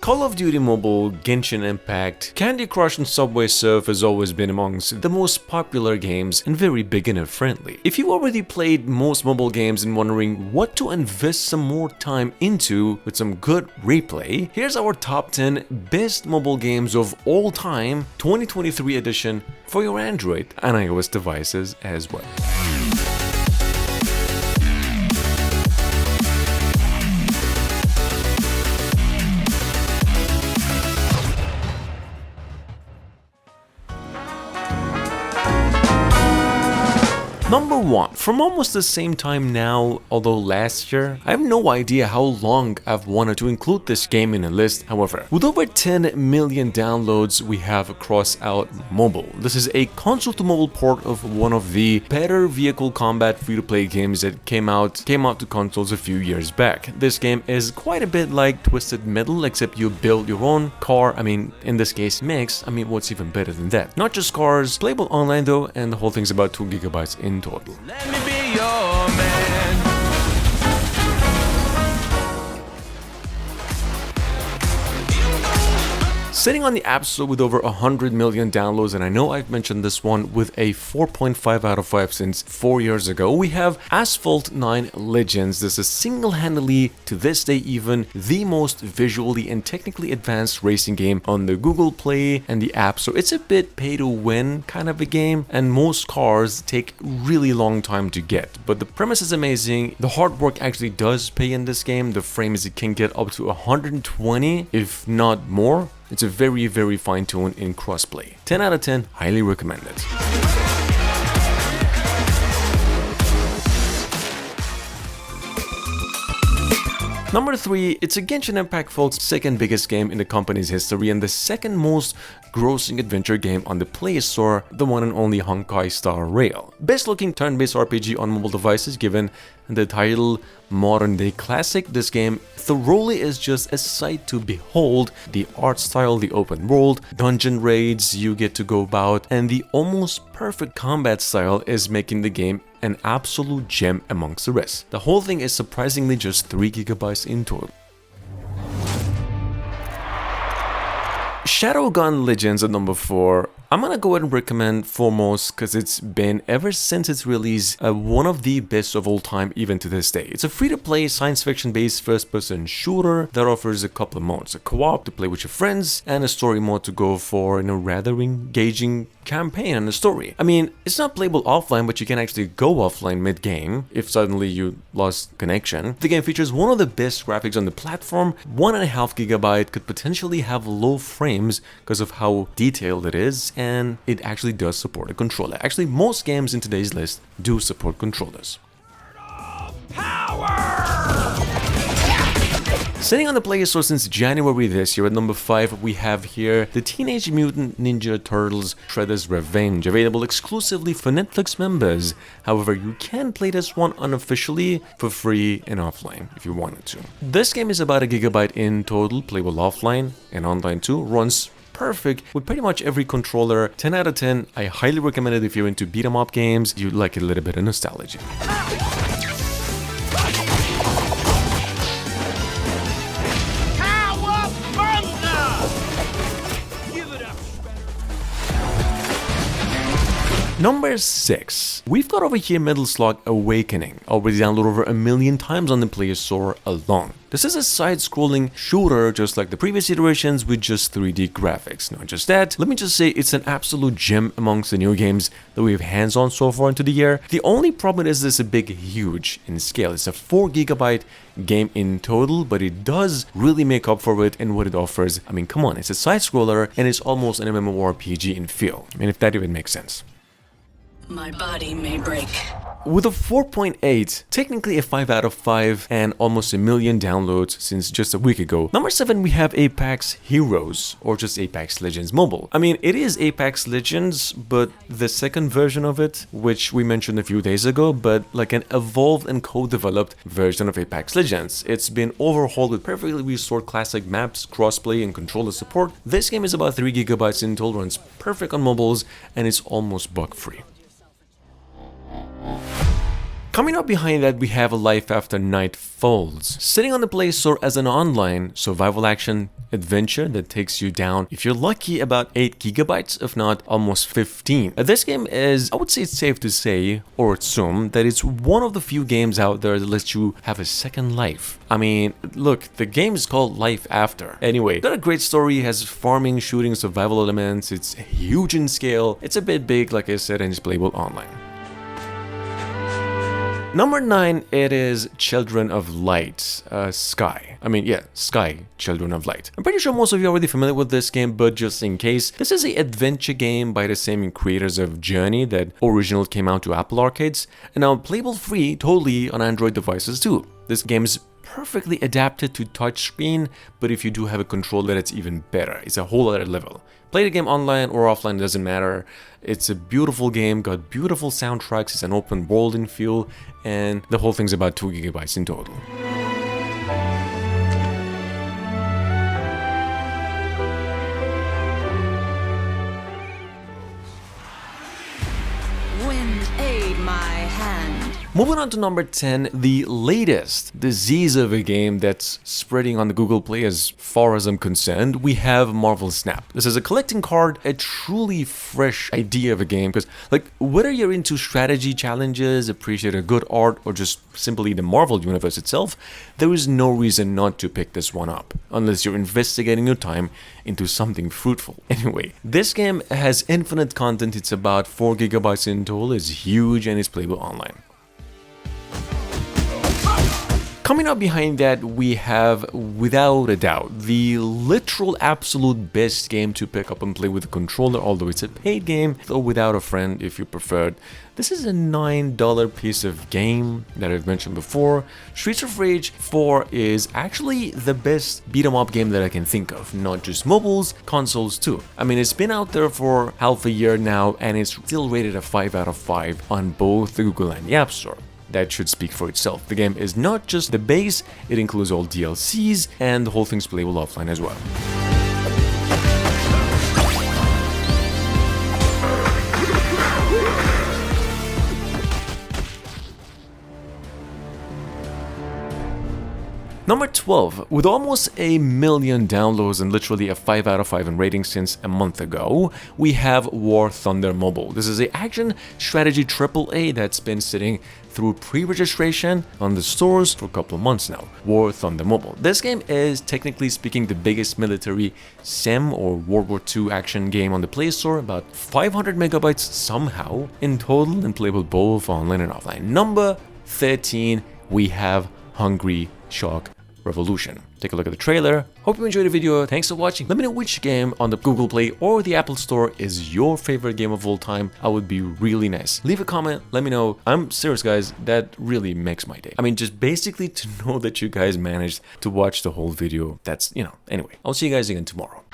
Call of Duty Mobile, Genshin Impact, Candy Crush and Subway Surf has always been amongst the most popular games and very beginner friendly. If you already played most mobile games and wondering what to invest some more time into with some good replay, here's our top 10 best mobile games of all time 2023 edition for your Android and iOS devices as well. Number 1. From almost the same time now, although last year, I have no idea how long I've wanted to include this game in a list. However, with over 10 million downloads we have across out mobile. This is a console to mobile port of one of the better vehicle combat free-to-play games that came out to consoles a few years back. This game is quite a bit like Twisted Metal, except you build your own car. I mean, in this case, mix. I mean, what's even better than that? Not just cars, playable online though, and the whole thing's about 2 GB in total. Let me be your man. Sitting on the App Store with over 100 million downloads, and I know I've mentioned this one with a 4.5 out of 5 since 4 years ago, we have Asphalt 9 Legends. This is single-handedly, to this day even, the most visually and technically advanced racing game on the Google Play and the App Store. It's a bit pay-to-win kind of a game, and most cars take really long time to get. But the premise is amazing. The hard work actually does pay in this game. The frames it can get up to 120, if not more. It's a very, very fine tune in crossplay. 10 out of 10, highly recommend it. Number 3, it's a Genshin Impact folks' second biggest game in the company's history and the second most grossing adventure game on the Play Store, the one and only Honkai Star Rail. Best looking turn-based RPG on mobile devices given the title modern day classic. This game thoroughly is just a sight to behold. The art style, the open world, dungeon raids you get to go about, and the almost perfect combat style is making the game an absolute gem amongst the rest. The whole thing is surprisingly just 3 GB in total. Shadowgun Legends at number 4. I'm gonna go ahead and recommend foremost because it's been, ever since its release, one of the best of all time even to this day. It's a free-to-play science fiction based first-person shooter that offers a couple of modes. A co-op to play with your friends and a story mode to go for in a rather engaging campaign and a story. I mean, it's not playable offline, but you can actually go offline mid-game if suddenly you lost connection. The game features one of the best graphics on the platform. 1.5 GB could potentially have low frames because of how detailed it is, and it actually does support a controller. Actually, most games in today's list do support controllers. Sitting on the Play Store since January this year at number 5, we have here the Teenage Mutant Ninja Turtles Shredder's Revenge, available exclusively for Netflix members. However, you can play this one unofficially for free and offline if you wanted to. This game is about 1 GB in total, playable offline and online too, runs perfect with pretty much every controller. 10 out of 10. I highly recommend it if you're into beat 'em up games, you like a little bit of nostalgia. Number 6. We've got over here Metal Slug Awakening, already downloaded over 1 million times on the Play Store alone. This is a side-scrolling shooter just like the previous iterations with just 3D graphics. Not just that, let me just say it's an absolute gem amongst the new games that we have hands-on so far into the year. The only problem is this is huge in scale. It's a 4 GB game in total, but it does really make up for it in what it offers. I mean, come on, it's a side-scroller and it's almost an MMORPG in feel. I mean, if that even makes sense. My body may break. With a 4.8, technically a 5 out of 5, and almost 1 million downloads since just a week ago. Number 7, we have Apex Heroes, or just Apex Legends Mobile. I mean, it is Apex Legends, but the second version of it, which we mentioned a few days ago, but like an evolved and co-developed version of Apex Legends. It's been overhauled with perfectly restored classic maps, crossplay, and controller support. This game is about 3 GB in total, runs perfect on mobiles, and it's almost bug-free. Coming up behind that, we have Life After Night Falls, sitting on the Play Store as an online survival action adventure that takes you down, if you're lucky, about 8 gigabytes, if not almost 15. This game is, I would say it's safe to say, or assume, that it's one of the few games out there that lets you have a second life. I mean, look, the game is called Life After. Anyway, got a great story, has farming, shooting, survival elements, it's huge in scale, it's a bit big, like I said, and it's playable online. Number 9, it is Children of Light, Sky. Sky, Children of Light. I'm pretty sure most of you are already familiar with this game, but just in case, this is an adventure game by the same creators of Journey that originally came out to Apple Arcades, and now playable free totally on Android devices too. This game is perfectly adapted to touchscreen, but if you do have a controller, it's even better. It's a whole other level. Play the game online or offline, it doesn't matter. It's a beautiful game, got beautiful soundtracks, it's an open world in feel, and the whole thing's about 2 gigabytes in total. Wind aid my hand. Moving on to number 10, the latest disease of a game that's spreading on the Google Play as far as I'm concerned, we have Marvel Snap. This is a collecting card, a truly fresh idea of a game, because whether you're into strategy challenges, appreciate a good art, or just simply the Marvel universe itself, there is no reason not to pick this one up, unless you're investigating your time into something fruitful. Anyway, this game has infinite content, it's about 4 gigabytes in total, it's huge, and it's playable online. Coming up behind that, we have, without a doubt, the literal absolute best game to pick up and play with a controller, although it's a paid game, though without a friend if you preferred. This is a $9 piece of game that I've mentioned before. Streets of Rage 4 is actually the best beat-em-up game that I can think of, not just mobiles, consoles too. I mean, it's been out there for half a year now, and it's still rated a 5 out of 5 on both the Google and the App Store. That should speak for itself. The game is not just the base, it includes all DLCs, and the whole thing's playable offline as well. Number 12, with almost 1 million downloads and literally a 5 out of 5 in rating since a month ago, we have War Thunder Mobile. This is an action strategy AAA that's been sitting through pre-registration on the stores for a couple of months now. War Thunder Mobile. This game is, technically speaking, the biggest military sim or World War II action game on the Play Store, about 500 megabytes somehow in total and playable both online and offline. Number 13, we have Hungry Shark Revolution. Take a look at the trailer. Hope you enjoyed the video. Thanks for watching. Let me know which game on the Google Play or the Apple Store is your favorite game of all time. I would be really nice. Leave a comment. Let me know. I'm serious, guys. That really makes my day. I mean, just basically to know that you guys managed to watch the whole video. That's, anyway. I'll see you guys again tomorrow.